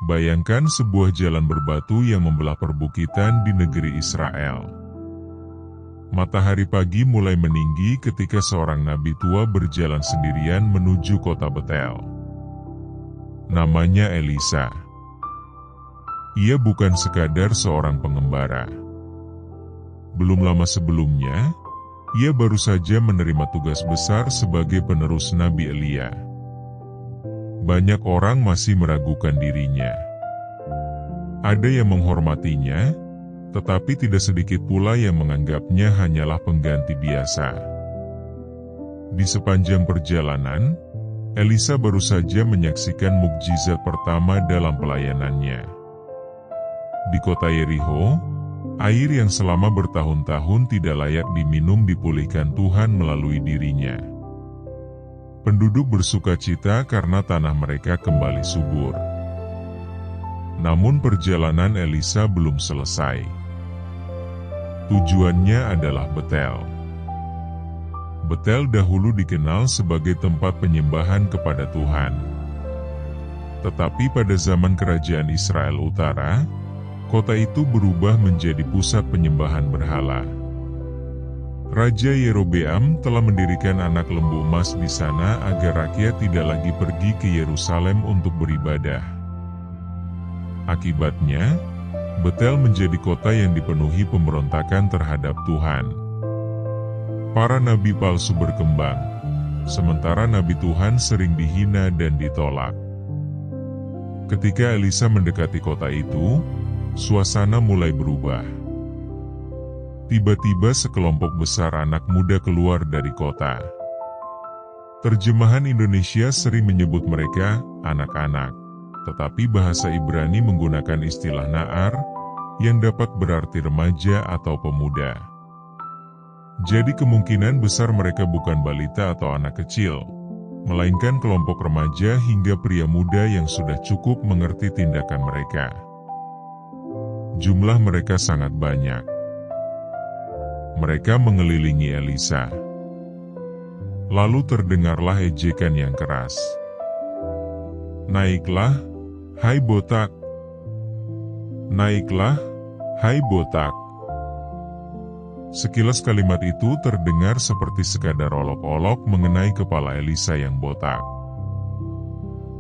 Bayangkan sebuah jalan berbatu yang membelah perbukitan di negeri Israel. Matahari pagi mulai meninggi ketika seorang nabi tua berjalan sendirian menuju kota Betel. Namanya Elisa. Ia bukan sekadar seorang pengembara. Belum lama sebelumnya, ia baru saja menerima tugas besar sebagai penerus Nabi Elia. Banyak orang masih meragukan dirinya. Ada yang menghormatinya, tetapi tidak sedikit pula yang menganggapnya hanyalah pengganti biasa. Di sepanjang perjalanan, Elisa baru saja menyaksikan mukjizat pertama dalam pelayanannya. Di kota Yerikho, air yang selama bertahun-tahun tidak layak diminum dipulihkan Tuhan melalui dirinya. Penduduk bersukacita karena tanah mereka kembali subur. Namun perjalanan Elisa belum selesai. Tujuannya adalah Betel. Betel dahulu dikenal sebagai tempat penyembahan kepada Tuhan. Tetapi pada zaman kerajaan Israel Utara, kota itu berubah menjadi pusat penyembahan berhala. Raja Yerobeam telah mendirikan anak lembu emas di sana agar rakyat tidak lagi pergi ke Yerusalem untuk beribadah. Akibatnya, Betel menjadi kota yang dipenuhi pemberontakan terhadap Tuhan. Para nabi palsu berkembang, sementara nabi Tuhan sering dihina dan ditolak. Ketika Elisa mendekati kota itu, suasana mulai berubah. Tiba-tiba sekelompok besar anak muda keluar dari kota. Terjemahan Indonesia sering menyebut mereka anak-anak, tetapi bahasa Ibrani menggunakan istilah na'ar, yang dapat berarti remaja atau pemuda. Jadi kemungkinan besar mereka bukan balita atau anak kecil, melainkan kelompok remaja hingga pria muda yang sudah cukup mengerti tindakan mereka. Jumlah mereka sangat banyak. Mereka mengelilingi Elisa. Lalu terdengarlah ejekan yang keras. "Naiklah, hai botak! Naiklah, hai botak!" Sekilas kalimat itu terdengar seperti sekadar olok-olok mengenai kepala Elisa yang botak.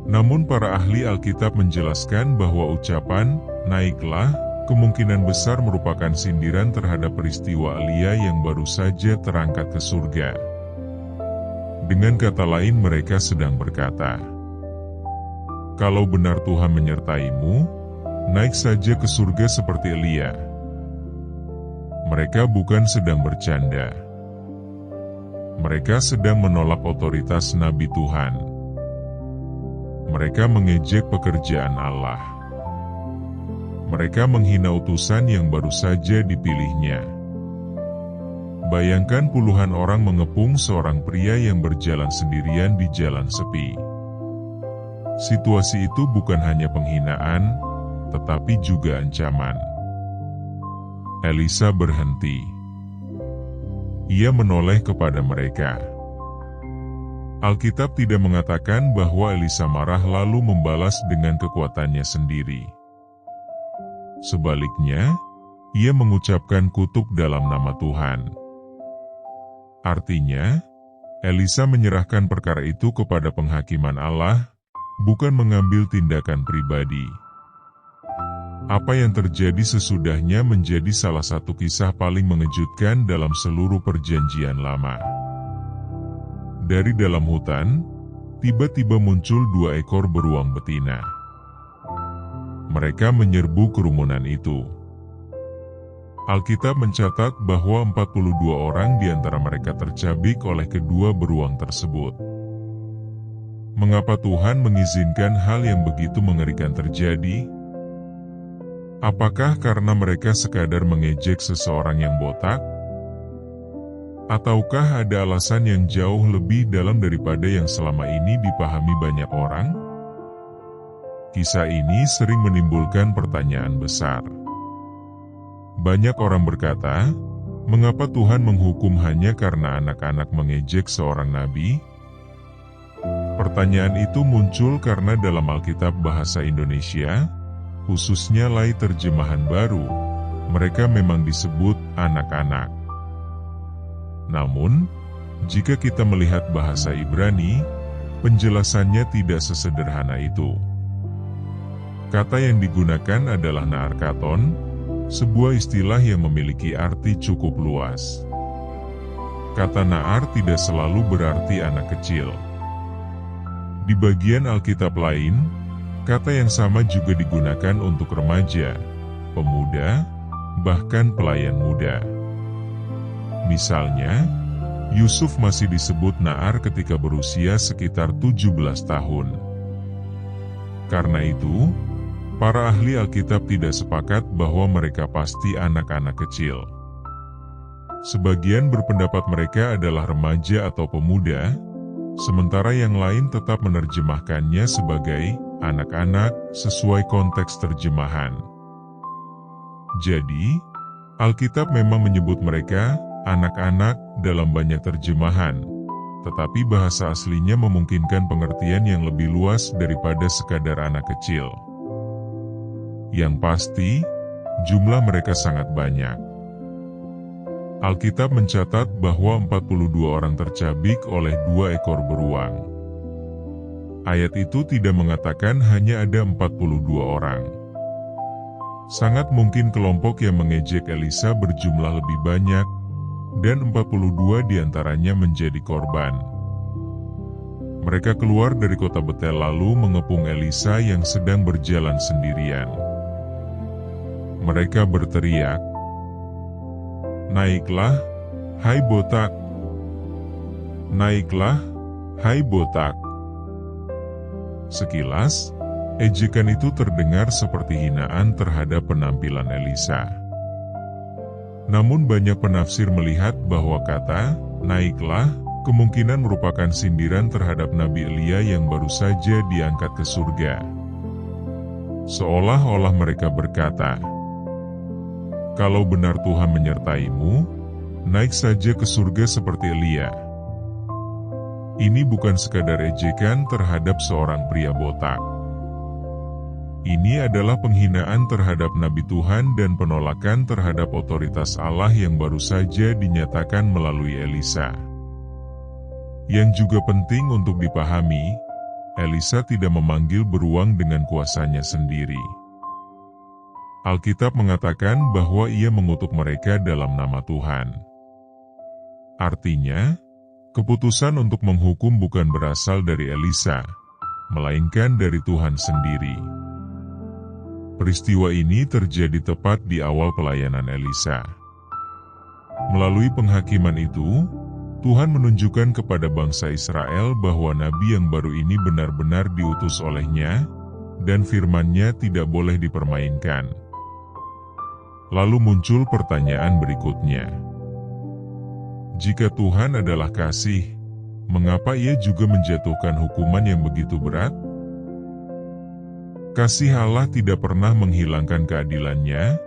Namun para ahli Alkitab menjelaskan bahwa ucapan "naiklah" kemungkinan besar merupakan sindiran terhadap peristiwa Elia yang baru saja terangkat ke surga. Dengan kata lain mereka sedang berkata, "Kalau benar Tuhan menyertaimu, naik saja ke surga seperti Elia." Mereka bukan sedang bercanda. Mereka sedang menolak otoritas Nabi Tuhan. Mereka mengejek pekerjaan Allah. Mereka menghina utusan yang baru saja dipilihnya. Bayangkan puluhan orang mengepung seorang pria yang berjalan sendirian di jalan sepi. Situasi itu bukan hanya penghinaan, tetapi juga ancaman. Elisa berhenti. Ia menoleh kepada mereka. Alkitab tidak mengatakan bahwa Elisa marah lalu membalas dengan kekuatannya sendiri. Sebaliknya, ia mengucapkan kutuk dalam nama Tuhan. Artinya, Elisa menyerahkan perkara itu kepada penghakiman Allah, bukan mengambil tindakan pribadi. Apa yang terjadi sesudahnya menjadi salah satu kisah paling mengejutkan dalam seluruh Perjanjian Lama. Dari dalam hutan, tiba-tiba muncul 2 ekor beruang betina. Mereka menyerbu kerumunan itu. Alkitab mencatat bahwa 42 orang di antara mereka tercabik oleh kedua beruang tersebut. Mengapa Tuhan mengizinkan hal yang begitu mengerikan terjadi? Apakah karena mereka sekadar mengejek seseorang yang botak? Ataukah ada alasan yang jauh lebih dalam daripada yang selama ini dipahami banyak orang? Kisah ini sering menimbulkan pertanyaan besar. Banyak orang berkata, mengapa Tuhan menghukum hanya karena anak-anak mengejek seorang nabi? Pertanyaan itu muncul karena dalam Alkitab bahasa Indonesia, khususnya Lai Terjemahan Baru, mereka memang disebut anak-anak. Namun, jika kita melihat bahasa Ibrani, penjelasannya tidak sesederhana itu. Kata yang digunakan adalah naarkaton, sebuah istilah yang memiliki arti cukup luas. Kata naar tidak selalu berarti anak kecil. Di bagian Alkitab lain, kata yang sama juga digunakan untuk remaja, pemuda, bahkan pelayan muda. Misalnya, Yusuf masih disebut naar ketika berusia sekitar 17 tahun. Karena itu, para ahli Alkitab tidak sepakat bahwa mereka pasti anak-anak kecil. Sebagian berpendapat mereka adalah remaja atau pemuda, sementara yang lain tetap menerjemahkannya sebagai anak-anak sesuai konteks terjemahan. Jadi, Alkitab memang menyebut mereka anak-anak dalam banyak terjemahan, tetapi bahasa aslinya memungkinkan pengertian yang lebih luas daripada sekadar anak kecil. Yang pasti, jumlah mereka sangat banyak. Alkitab mencatat bahwa 42 orang tercabik oleh 2 ekor beruang. Ayat itu tidak mengatakan hanya ada 42 orang. Sangat mungkin kelompok yang mengejek Elisa berjumlah lebih banyak, dan 42 diantaranya menjadi korban. Mereka keluar dari kota Betel lalu mengepung Elisa yang sedang berjalan sendirian. Mereka berteriak, "Naiklah, hai botak! Naiklah, hai botak!" Sekilas, ejekan itu terdengar seperti hinaan terhadap penampilan Elisa. Namun banyak penafsir melihat bahwa kata, "naiklah," kemungkinan merupakan sindiran terhadap Nabi Elia yang baru saja diangkat ke surga. Seolah-olah mereka berkata, "Kalau benar Tuhan menyertaimu, naik saja ke surga seperti Elia." Ini bukan sekadar ejekan terhadap seorang pria botak. Ini adalah penghinaan terhadap Nabi Tuhan dan penolakan terhadap otoritas Allah yang baru saja dinyatakan melalui Elisa. Yang juga penting untuk dipahami, Elisa tidak memanggil beruang dengan kuasanya sendiri. Alkitab mengatakan bahwa ia mengutuk mereka dalam nama Tuhan. Artinya, keputusan untuk menghukum bukan berasal dari Elisa, melainkan dari Tuhan sendiri. Peristiwa ini terjadi tepat di awal pelayanan Elisa. Melalui penghakiman itu, Tuhan menunjukkan kepada bangsa Israel bahwa nabi yang baru ini benar-benar diutus olehnya, dan firman-Nya tidak boleh dipermainkan. Lalu muncul pertanyaan berikutnya. Jika Tuhan adalah kasih, mengapa Ia juga menjatuhkan hukuman yang begitu berat? Kasih Allah tidak pernah menghilangkan keadilannya,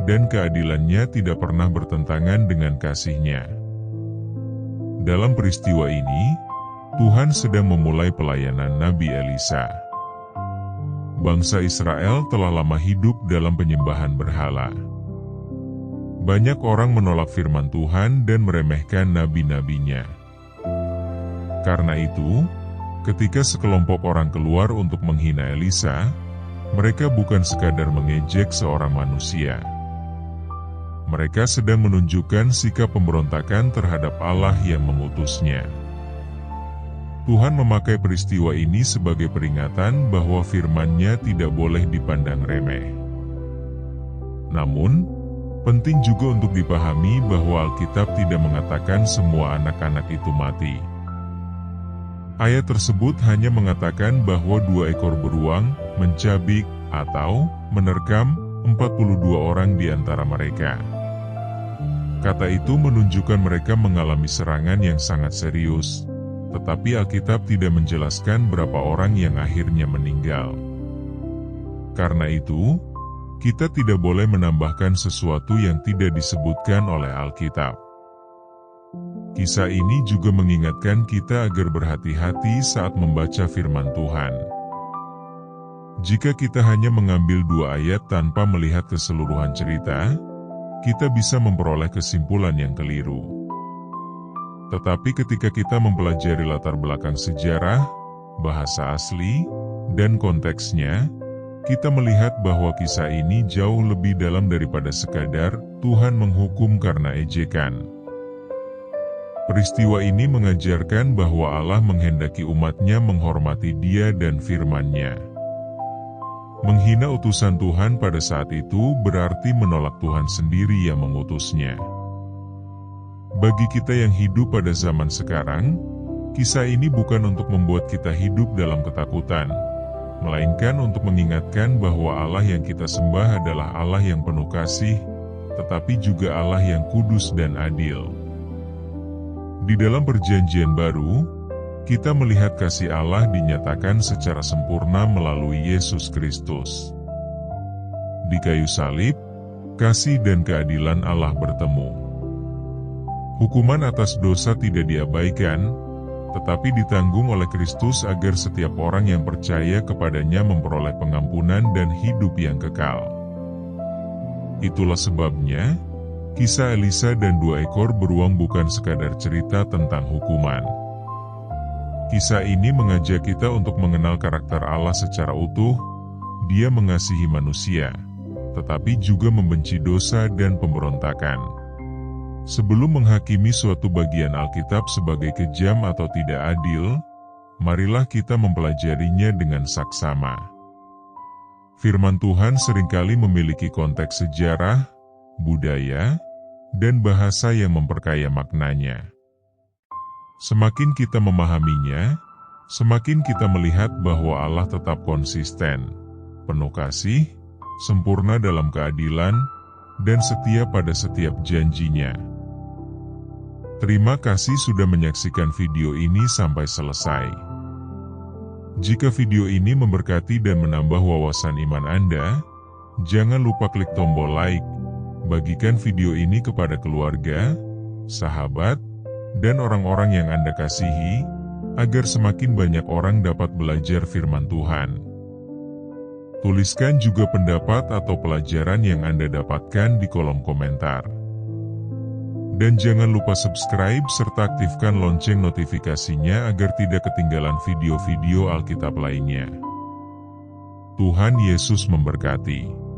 dan keadilannya tidak pernah bertentangan dengan kasih-Nya. Dalam peristiwa ini, Tuhan sedang memulai pelayanan Nabi Elisa. Bangsa Israel telah lama hidup dalam penyembahan berhala. Banyak orang menolak firman Tuhan dan meremehkan nabi-nabinya. Karena itu, ketika sekelompok orang keluar untuk menghina Elisa, mereka bukan sekadar mengejek seorang manusia. Mereka sedang menunjukkan sikap pemberontakan terhadap Allah yang mengutusnya. Tuhan memakai peristiwa ini sebagai peringatan bahwa firman-Nya tidak boleh dipandang remeh. Namun, penting juga untuk dipahami bahwa Alkitab tidak mengatakan semua anak-anak itu mati. Ayat tersebut hanya mengatakan bahwa 2 ekor beruang mencabik atau menerkam 42 orang di antara mereka. Kata itu menunjukkan mereka mengalami serangan yang sangat serius, tetapi Alkitab tidak menjelaskan berapa orang yang akhirnya meninggal. Karena itu, kita tidak boleh menambahkan sesuatu yang tidak disebutkan oleh Alkitab. Kisah ini juga mengingatkan kita agar berhati-hati saat membaca firman Tuhan. Jika kita hanya mengambil 2 ayat tanpa melihat keseluruhan cerita, kita bisa memperoleh kesimpulan yang keliru. Tetapi ketika kita mempelajari latar belakang sejarah, bahasa asli, dan konteksnya, kita melihat bahwa kisah ini jauh lebih dalam daripada sekadar Tuhan menghukum karena ejekan. Peristiwa ini mengajarkan bahwa Allah menghendaki umatnya menghormati Dia dan firman-Nya. Menghina utusan Tuhan pada saat itu berarti menolak Tuhan sendiri yang mengutusnya. Bagi kita yang hidup pada zaman sekarang, kisah ini bukan untuk membuat kita hidup dalam ketakutan, melainkan untuk mengingatkan bahwa Allah yang kita sembah adalah Allah yang penuh kasih, tetapi juga Allah yang kudus dan adil. Di dalam Perjanjian Baru, kita melihat kasih Allah dinyatakan secara sempurna melalui Yesus Kristus. Di kayu salib, kasih dan keadilan Allah bertemu. Hukuman atas dosa tidak diabaikan, tetapi ditanggung oleh Kristus agar setiap orang yang percaya kepadanya memperoleh pengampunan dan hidup yang kekal. Itulah sebabnya, kisah Elisa dan 2 ekor beruang bukan sekadar cerita tentang hukuman. Kisah ini mengajak kita untuk mengenal karakter Allah secara utuh. Dia mengasihi manusia, tetapi juga membenci dosa dan pemberontakan. Sebelum menghakimi suatu bagian Alkitab sebagai kejam atau tidak adil, marilah kita mempelajarinya dengan saksama. Firman Tuhan seringkali memiliki konteks sejarah, budaya, dan bahasa yang memperkaya maknanya. Semakin kita memahaminya, semakin kita melihat bahwa Allah tetap konsisten, penuh kasih, sempurna dalam keadilan, dan setia pada setiap janjinya. Terima kasih sudah menyaksikan video ini sampai selesai. Jika video ini memberkati dan menambah wawasan iman Anda, jangan lupa klik tombol like, bagikan video ini kepada keluarga, sahabat, dan orang-orang yang Anda kasihi, agar semakin banyak orang dapat belajar firman Tuhan. Tuliskan juga pendapat atau pelajaran yang Anda dapatkan di kolom komentar. Dan jangan lupa subscribe serta aktifkan lonceng notifikasinya agar tidak ketinggalan video-video Alkitab lainnya. Tuhan Yesus memberkati.